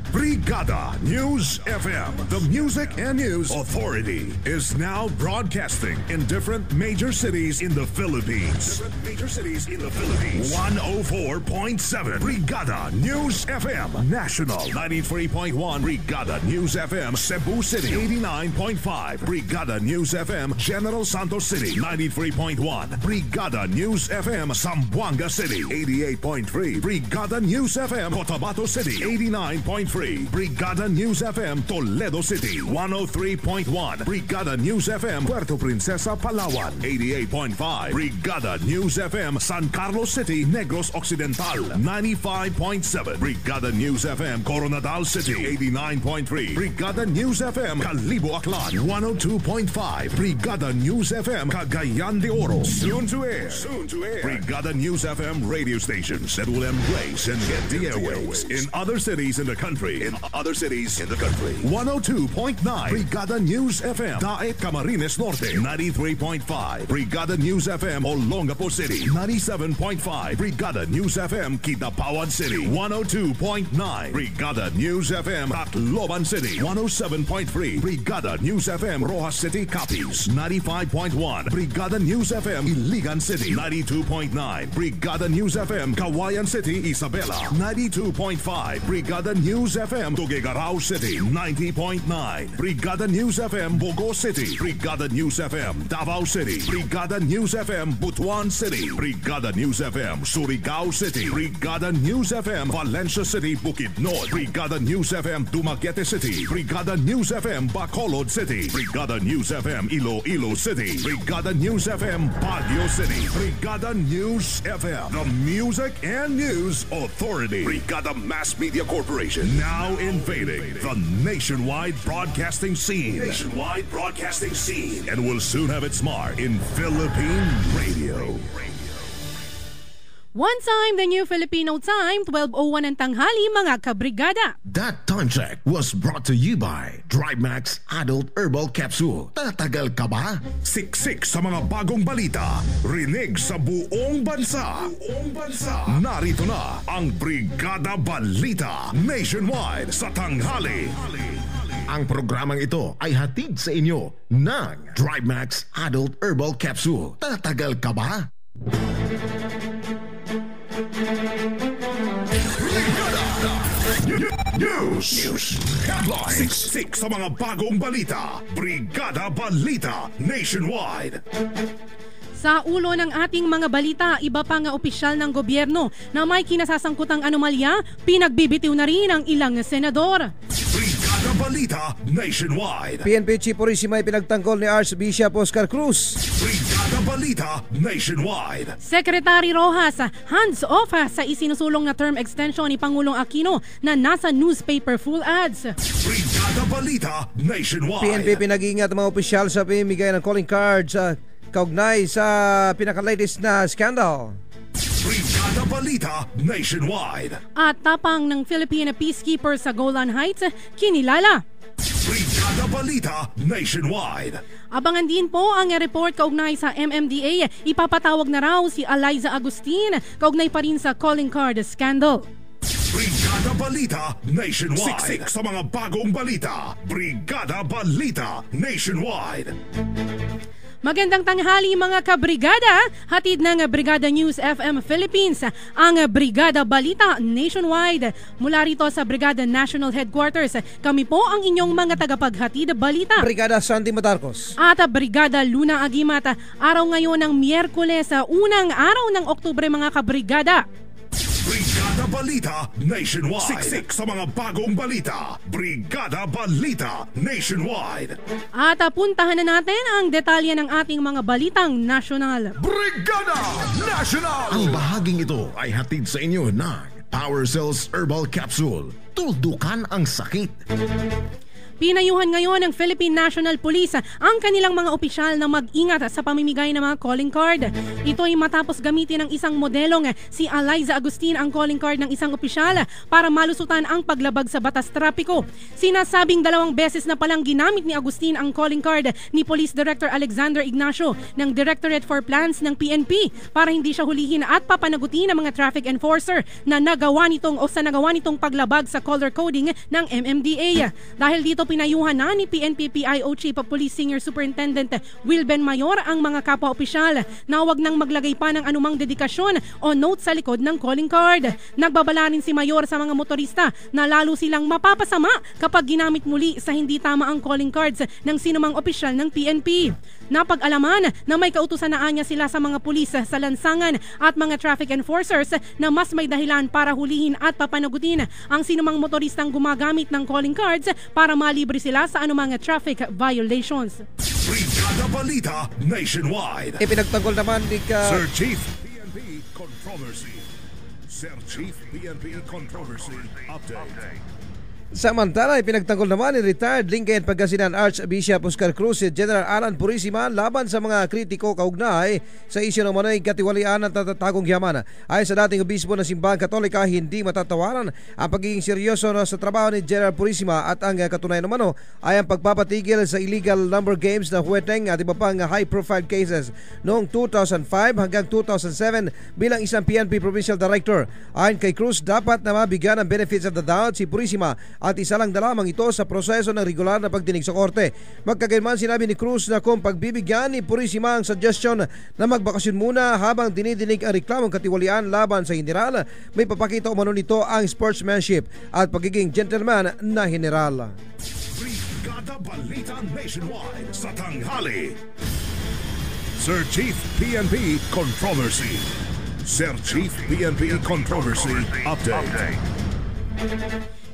Brigada News FM, the music and news authority, is now broadcasting in different major cities in the Philippines. 104.7 Brigada News FM National, 93.1 Brigada News FM Cebu City, 89.5 Brigada News FM General Santos City, 93.1 Brigada News FM Zamboanga City, 88.3 Brigada News FM Cotabato City, 89.3 Brigada News FM Toledo City, 103.1 Brigada News FM Puerto Princesa Palawan, 88.5 Brigada News FM San Carlos City, Negros Occidental, 95.7 Brigada News FM Coronadal City, 89.3 Brigada News FM Calibo Aklan, 102.5 Brigada News FM Cagayan de Oro. Soon to air Brigada News FM radio stations that will embrace and get the airwaves in other cities in the country. 102.9 Brigada News FM Daet Camarines Norte, 93.5 Brigada News FM Olongapo City, 97.5 Brigada News FM Kidapawan City, 102.9 Brigada News FM Tacloban City, 107.3 Brigada News FM Rojas City Capiz, 95.1 Brigada News FM Iligan City, 92.9 Brigada News FM Kawayan City Isabela, 92.5 Brigada News FM Tuguegarao City, 90.9 Brigada News FM Bogo City, Brigada News FM Davao City, Brigada News FM Butuan City, Brigada News FM Surigao City, Brigada News FM Valencia City, Bukidnon, Brigada News FM Dumaguete City, Brigada News FM Bacolod City, Brigada News FM Iloilo City, Brigada News FM Baguio City, Brigada News FM, the music and news authority. Brigada Mass Media Corporation, now invading the nationwide broadcasting scene. And will soon have its mark in Philippine radio. One time, the new Filipino time, 12:01 ng tanghali, mga kabrigada. That time check was brought to you by DriveMax Adult Herbal Capsule. Tatagal ka ba? Siksik sa mga bagong balita, rinig sa buong bansa. Narito na ang Brigada Balita Nationwide sa tanghali. Ang programang ito ay hatid sa inyo ng DriveMax Adult Herbal Capsule. Tatagal ka ba? News. Headlines. Siksik sa mga bagong balita. Brigada Balita Nationwide. Sa ulo ng ating mga balita, iba pa nga opisyal ng gobyerno na may kinasasangkutang anomalya, pinagbibitiw na rin ang ilang senador. Brigada Balita Nationwide. PNP Chief Purisima ay pinagtanggol ni Archbishop Oscar Cruz. Brigada Balita Nationwide. Secretary Rojas, hands off sa isinusulong na term extension ni Pangulong Aquino na nasa newspaper full ads. Brigada Balita Nationwide. PNP pinag-iingat ang mga opisyal sa pamimigay ng calling cards kaugnay sa pinaka-latest na scandal. Brigada Balita Nationwide. At tapang ng Filipino peacekeeper sa Golan Heights, kinilala. Brigada Balita Nationwide. Abangan din po ang report kaugnay sa MMDA. Ipapatawag na raw si Eliza Agustin kaugnay pa rin sa calling card scandal. Brigada Balita Nationwide. Siksik sa mga bagong balita. Brigada Balita Nationwide. Magandang tanghali mga kabrigada, hatid ng Brigada News FM Philippines, ang Brigada Balita Nationwide. Mula rito sa Brigada National Headquarters, kami po ang inyong mga tagapaghatid balita. Brigada Sandy Matarcos. At Brigada Luna Agimat, araw ngayon ng Miyerkules, unang araw ng Oktubre mga kabrigada. Brigada Balita Nationwide. Siksik sa mga bagong balita. Brigada Balita Nationwide. At puntahan na natin ang detalye ng ating mga balitang nasyonal. Brigada National. Ang bahaging ito ay hatid sa inyo ng Power Cells Herbal Capsule. Tuldukan ang sakit. Pinayuhan ngayon ng Philippine National Police ang kanilang mga opisyal na mag-ingat sa pamimigay ng mga calling card. Ito ay matapos gamitin ng isang modelong si Eliza Agustin ang calling card ng isang opisyal para malusutan ang paglabag sa batas trapiko. Sinasabing 2 beses na palang ginamit ni Agustin ang calling card ni Police Director Alexander Ignacio ng Directorate for Plans ng PNP para hindi siya hulihin at papanagutin ng mga traffic enforcer na nagawa nitong paglabag sa color coding ng MMDA. Dahil dito pinayuhan na ni PNP PIO Chief of Police Senior Superintendent Wilben Mayor ang mga kapwa-opisyal na huwag nang maglagay pa ng anumang dedikasyon o note sa likod ng calling card. Nagbabala rin si Mayor sa mga motorista na lalo silang mapapasama kapag ginamit muli sa hindi tama ang calling cards ng sinumang opisyal ng PNP. Napag-alaman na may kautusan na anya sila sa mga pulis sa lansangan at mga traffic enforcers na mas may dahilan para hulihin at papanagutin ang sinumang motoristang gumagamit ng calling cards para malibre sila sa anumang traffic violations. Brigada Balita Nationwide. Ipinagtanggol naman ni Sir Chief PNP Controversy. Sir Chief PNP Controversy Update. Samantala, ipinagtanggol naman ni retired Lingayen Pangasinan Archbishop Oscar Cruz si General Alan Purisima laban sa mga kritiko kaugnay sa isyu ng manoy katiwalian at natatagong yaman. Ayon sa dating obispo ng Simbahan Katolika, hindi matatawaran ang pagiging seryoso sa trabaho ni General Purisima at ang katunayan naman ay ang pagpapatigil sa illegal number games na huweteng at iba pang high-profile cases noong 2005 hanggang 2007 bilang isang PNP Provincial Director. Ayon kay Cruz, dapat na mabigyan ng benefits of the doubt si Purisima at isa lang na lamang ito sa proseso ng regular na pagdinig sa korte. Magkagayon sinabi ni Cruz na kung pagbibigyan ni Purisima ang suggestion na magbakasyon muna habang dinidinig ang reklamong katiwalian laban sa general, may papakita umano nito ang sportsmanship at pagiging gentleman na general. Brigada Balita Nationwide sa tanghali. Sir Chief PNP Controversy. Sir Chief PNP Controversy Update.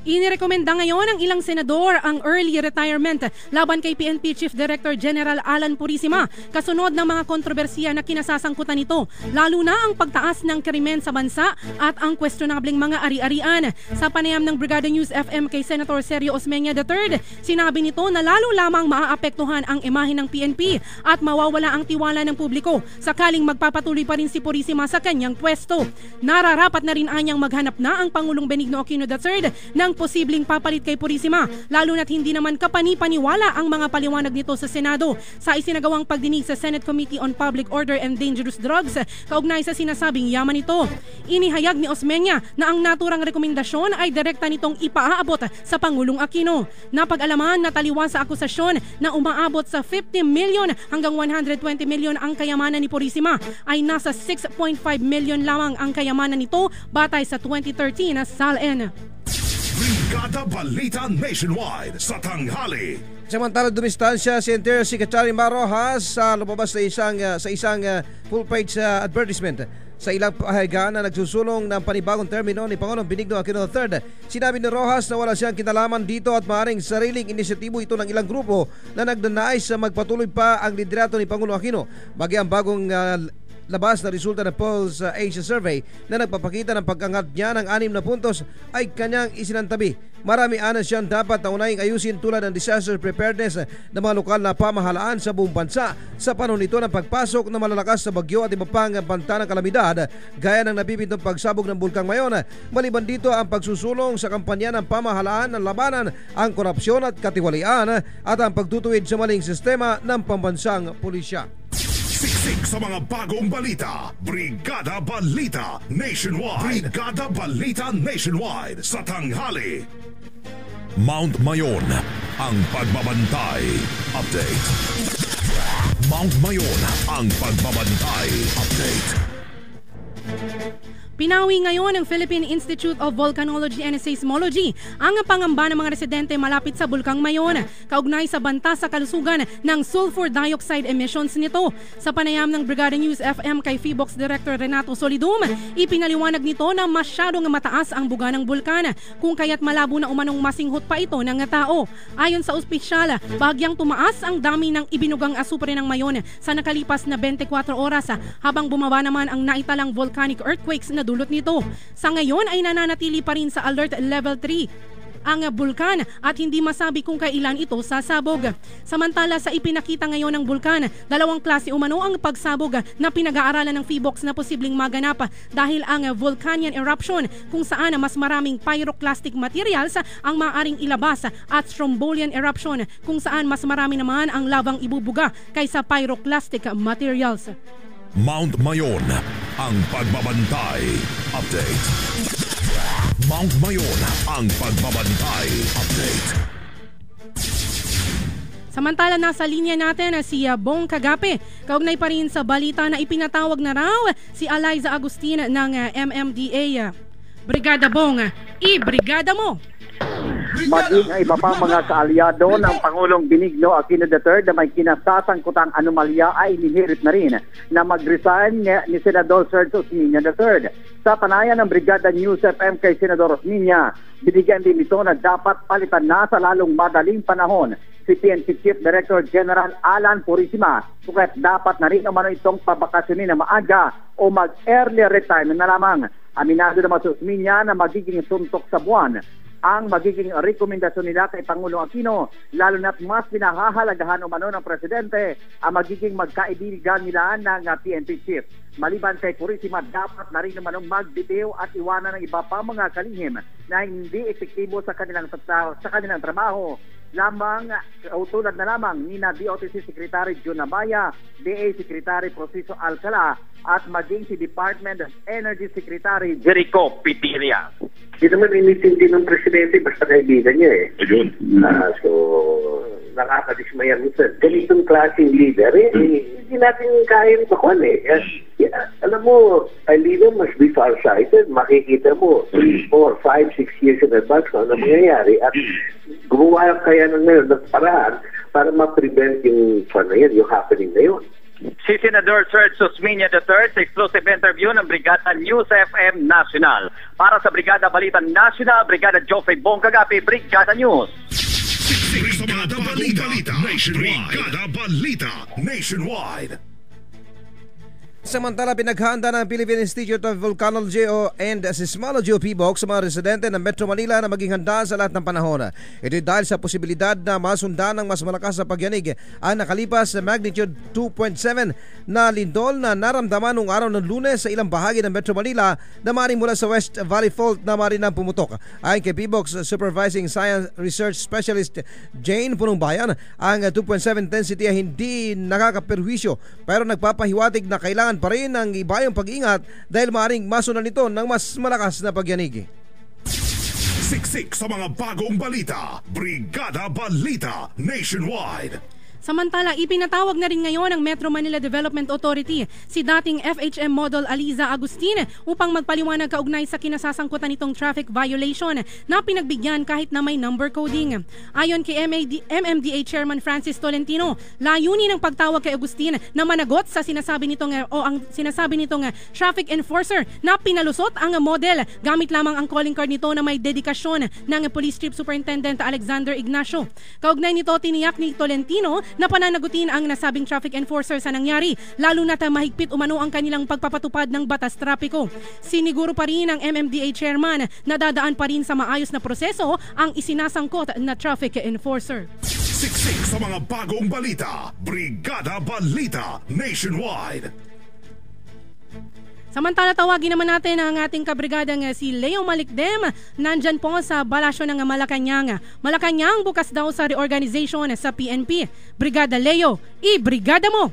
Inirekomenda ngayon ng ilang senador ang early retirement laban kay PNP Chief Director General Alan Purisima kasunod ng mga kontrobersiya na kinasasangkutan nito, lalo na ang pagtaas ng krimen sa bansa at ang questionableng mga ari-arian. Sa panayam ng Brigada News FM kay Senator Sergio Osmeña III, sinabi nito na lalo lamang maaapektuhan ang imahe ng PNP at mawawala ang tiwala ng publiko sakaling magpapatuloy pa rin si Purisima sa kanyang pwesto. Nararapat na rin anyang maghanap na ang Pangulong Benigno Aquino III ng posibleng papalit kay Purisima, lalo na't hindi naman kapani-paniwala ang mga paliwanag nito sa Senado sa isinagawang pagdinig sa Senate Committee on Public Order and Dangerous Drugs kaugnay sa sinasabing yaman nito. Inihayag ni Osmeña na ang naturang rekomendasyon ay direkta nitong ipaaabot sa Pangulong Aquino. Napag-alaman na taliwas sa akusasyon na umaabot sa 50 million hanggang 120 million ang kayamanan ni Purisima, ay nasa 6.5 million lamang ang kayamanan nito batay sa 2013 na SALN. Brigada Balita Nationwide sa tanghali. Samantala, dumistansya si Interior Secretary Mar Rojas sa lumabas sa isang full-page advertisement sa ilang pahayagan na nagsusulong ng panibagong termino ni Pangulong Benigno Aquino III. Sinabi ni Rojas na wala siyang kinalaman dito at maaaring sariling inisyatibo ito ng ilang grupo na nagnanais sa magpatuloy pa ang liderato ni Pangulong Aquino. Bagi ang bagong labas na resulta ng Pulse Asia Survey na nagpapakita ng pag-angat niya ng 6 na puntos ay kanyang isinantabi. Marami anas siyang dapat na unahing ayusin tulad ng disaster preparedness ng mga lokal na pamahalaan sa buong bansa sa panahon nito ng pagpasok ng malalakas sa bagyo at iba pang banta ng kalamidad gaya ng napipintong pagsabog ng Bulkang Mayon. Maliban dito ang pagsusulong sa kampanya ng pamahalaan ng labanan ang korupsyon at katiwalian at ang pagtutuwid sa maling sistema ng pambansang pulisya. Siksik sa mga bagong balita. Brigada Balita Nationwide. Brigada Balita Nationwide sa tanghali. Mount Mayon, ang pagbabantay. Update. Mount Mayon, ang pagbabantay. Update. Pinawi ngayon ng Philippine Institute of Volcanology and Seismology ang pangamba ng mga residente malapit sa Bulkang Mayon kaugnay sa banta sa kalusugan ng sulfur dioxide emissions nito. Sa panayam ng Brigada News FM kay PHIVOLCS Director Renato Solidum, ipinaliwanag nito na masyadong mataas ang buga ng bulkan kung kaya't malabo na umanong masinghot pa ito ng tao. Ayon sa ospisyal, bahagyang tumaas ang dami ng ibinugang asupre ng Mayon sa nakalipas na 24 oras habang bumaba naman ang naitalang volcanic earthquakes na dulot nito. Sa ngayon ay nananatili pa rin sa alert level 3 ang bulkan at hindi masabi kung kailan ito sasabog. Samantala sa ipinakita ngayon ng bulkan, dalawang klase umano ang pagsabog na pinag-aaralan ng PHIVOLCS na posibleng maganap dahil ang Vulcanian eruption kung saan mas maraming pyroclastic materials ang maaaring ilabas at Strombolian eruption kung saan mas marami naman ang lavang ibubuga kaysa pyroclastic materials. Mount Mayon, ang pagbabantay. Update. Mount Mayon, ang pagbabantay. Update. Samantala nasa linya natin si Bong Cagape. Kaugnay pa rin sa balita na ipinatawag na raw si Eliza Agustin ng MMDA. Brigada Bong, i-brigada mo! Maging ang iba pang mga kaalyado ng Pangulong Benigno Aquino III na may kinasasangkutang anomalya ay inihirit na rin na mag-resign ni Senador Sergio Osmeña III. Sa panayan ng Brigada News FM kay Senador Osmeña, binigyan din ito na dapat palitan na sa lalong madaling panahon si PNP Chief Director General Alan Purisima, sukat dapat na rin umano itong pabakasyonin na maaga o mag-early retirement na lamang. Aminado naman si Osmeña na magiging suntok sa buwan ang magiging rekomendasyon nila kay Pangulong Aquino, lalo na't mas pinahahalagahan umano ng Presidente ang magiging magkaibigan nila ng PNP Chief. Maliban kay Purisima, dapat na rin naman magbitiw at iwanan ng iba pa mga kalihim na hindi epektibo sa kanilang trabaho. Lamang tulad na lamang ni DOTC Secretary Jun Abaya, DA Secretary Proceso Alcala at maging si Department of Energy Secretary Jericho Pitiria. Hindi naman inintindi ng Presidente, basta kaibigan niya eh. Ayun. So, nakakadismaya minsan. Ganitong klaseng leader, hindi natin kaya makuha eh. Alam mo, a leader must be farsighted. Makikita mo, 3, 4, 5, 6 years in advance kung ano mangyayari. At gumawa kaya ng ngayon ng paraan para ma-prevent yung happening na yun. Si Senador Sergio Osmeña III sa exclusive interview ng Brigada News FM National. Para sa Brigada Balita National, Brigada Joffrey Bong Cagape, Brigada News. Brigada Balita Nationwide. Brigada Balita Nationwide. Samantala, pinaghahanda ng Philippine Institute of Volcanology and Seismology o PHIVOLCS sa mga residente ng Metro Manila na maging handa sa lahat ng panahon. Ito dahil sa posibilidad na masundan ng mas malakas na pagyanig ang nakalipas sa magnitude 2.7 na lindol na naramdaman noong araw ng Lunes sa ilang bahagi ng Metro Manila na maaaring mula sa West Valley Fault na maaaring pumutok. Ayon kay PHIVOLCS Supervising Science Research Specialist Jane Punongbayan, ang 2.7 intensity ay hindi nakakaperwisyo pero nagpapahiwatig na kailangan pa rin ang ibayong pag-ingat dahil maaaring masunan nito ng mas malakas na pagyanig. Siksik sa mga bagong balita. Brigada Balita Nationwide. Samantala, ipinatawag na rin ngayon ng Metro Manila Development Authority si dating FHM Model Eliza Agustin upang magpaliwanag kaugnay sa kinasasangkutan nitong traffic violation na pinagbigyan kahit na may number coding. Ayon kay MMDA Chairman Francis Tolentino, layunin ng pagtawag kay Agustin na managot sa sinasabi nitong traffic enforcer na pinalusot ang model gamit lamang ang calling card nito na may dedikasyon ng Police Chief Superintendent Alexander Ignacio. Kaugnay nito, tiniyak ni Tolentino na pananagutin ang nasabing traffic enforcer sa nangyari, lalo na't mahigpit umano ang kanilang pagpapatupad ng batas trapiko. Siniguro pa rin ng MMDA chairman na dadaan pa rin sa maayos na proseso ang isinasangkot na traffic enforcer. Siksik sa mga bagong balita. Brigada Balita Nationwide. Samantala, tawagin naman natin ang ating kabrigadang si Leo Malikdem. Nandyan po sa balasyo ng Malacanang. Malacanang bukas daw sa reorganization sa PNP. Brigada Leo, i-brigada mo!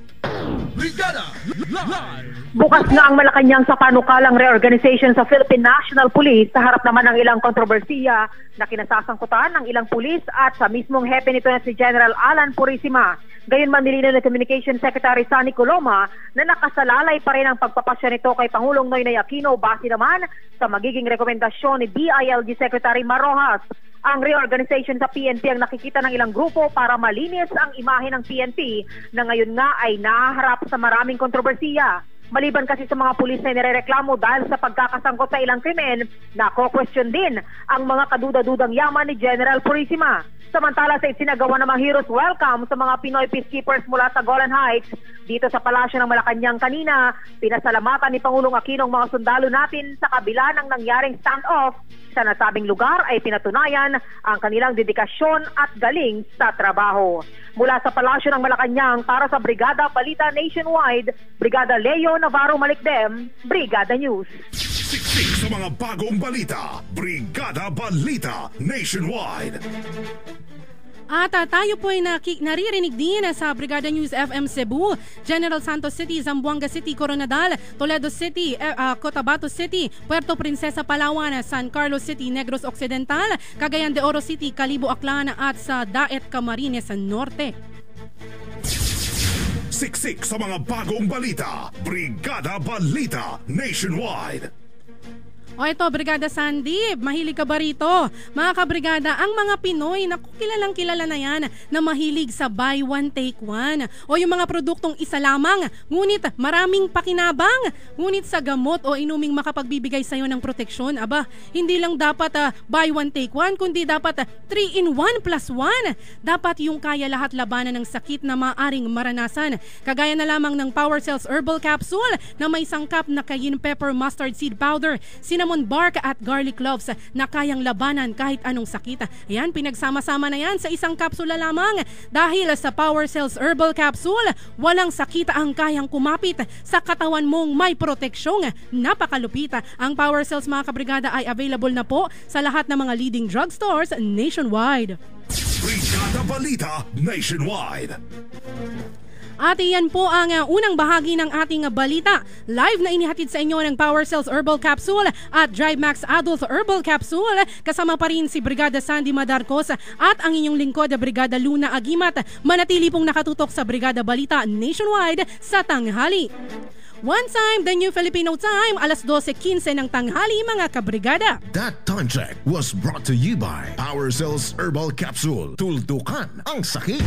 Brigada Live! Bukas na ang Malacanang sa panukalang reorganization sa Philippine National Police sa harap naman ng ilang kontrobersiya na kinasasangkutan ng ilang pulis at sa mismong hepe nito na si General Alan Purisima. Gayunman nilinaw ng Communication Secretary Sonny Coloma na nakasalalay pa rin ang pagpapasya nito kay Pangulong Noynoy Aquino base naman sa magiging rekomendasyon ni DILG Secretary Marojas. Ang reorganization sa PNP ang nakikita ng ilang grupo para malinis ang imahe ng PNP na ngayon nga ay nahaharap sa maraming kontrobersiya. Maliban kasi sa mga pulis na nirereklamo dahil sa pagkakasangkot sa ilang krimen, nako-question din ang mga kaduda-dudang yaman ni General Purisima. Samantala sa isinagawa namang heroes welcome sa mga Pinoy peacekeepers mula sa Golan Heights dito sa palasyo ng Malacanang kanina, pinasalamatan ni Pangulong Aquino ang mga sundalo natin sa kabila ng nangyaring standoff. Sa nasabing lugar ay pinatunayan ang kanilang dedikasyon at galing sa trabaho. Mula sa palasyo ng Malacanang para sa Brigada Balita Nationwide, Brigada Leo Navarro Malikdem, Brigada News. Siksik sa mga bagong balita. Brigada Balita Nationwide. At tayo po ay naririnig din sa Brigada News FM Cebu, General Santos City, Zamboanga City, Coronadal, Toledo City, Cotabato City, Puerto Princesa, Palawan, San Carlos City, Negros Occidental, Cagayan de Oro City, Calibo, Aklan at sa Daet, Camarines Norte. Siksik sa mga bagong balita. Brigada Balita Nationwide. O ito, Brigada Sandy, mahilig ka ba rito? Mga kabrigada, ang mga Pinoy, naku, kilalang kilala na yan na mahilig sa buy one take one. O yung mga produktong isa lamang, ngunit maraming pakinabang. Ngunit sa gamot o inuming makapagbibigay sa'yo ng proteksyon, aba, hindi lang dapat buy one take one, kundi dapat 3-in-1 plus 1. Dapat yung kaya lahat labanan ng sakit na maaring maranasan. Kagaya na lamang ng Power Cells Herbal Capsule na may sangkap na cayenne pepper mustard seed powder, cinnamon bark at garlic cloves na kayang labanan kahit anong sakit. Ayan, pinagsama-sama na yan sa isang kapsula lamang. Dahil sa Power Cells Herbal Capsule, walang sakit ang kayang kumapit sa katawan mong may proteksyong napakalupit. Ang Power Cells, mga kabrigada, ay available na po sa lahat ng mga leading drugstores nationwide. Brigada Balita Nationwide. At iyan po ang unang bahagi ng ating balita. Live na inihatid sa inyo ng Power Cells Herbal Capsule at Drive Max Adult Herbal Capsule. Kasama pa rin si Brigada Sandy Madarcos at ang inyong lingkod, Brigada Luna Agimat. Manatili pong nakatutok sa Brigada Balita Nationwide sa tanghali. One time, the New Filipino Time, alas 12:15 ng tanghali, mga kabrigada. That time check was brought to you by Power Cells Herbal Capsule. Tultukan ang sakit.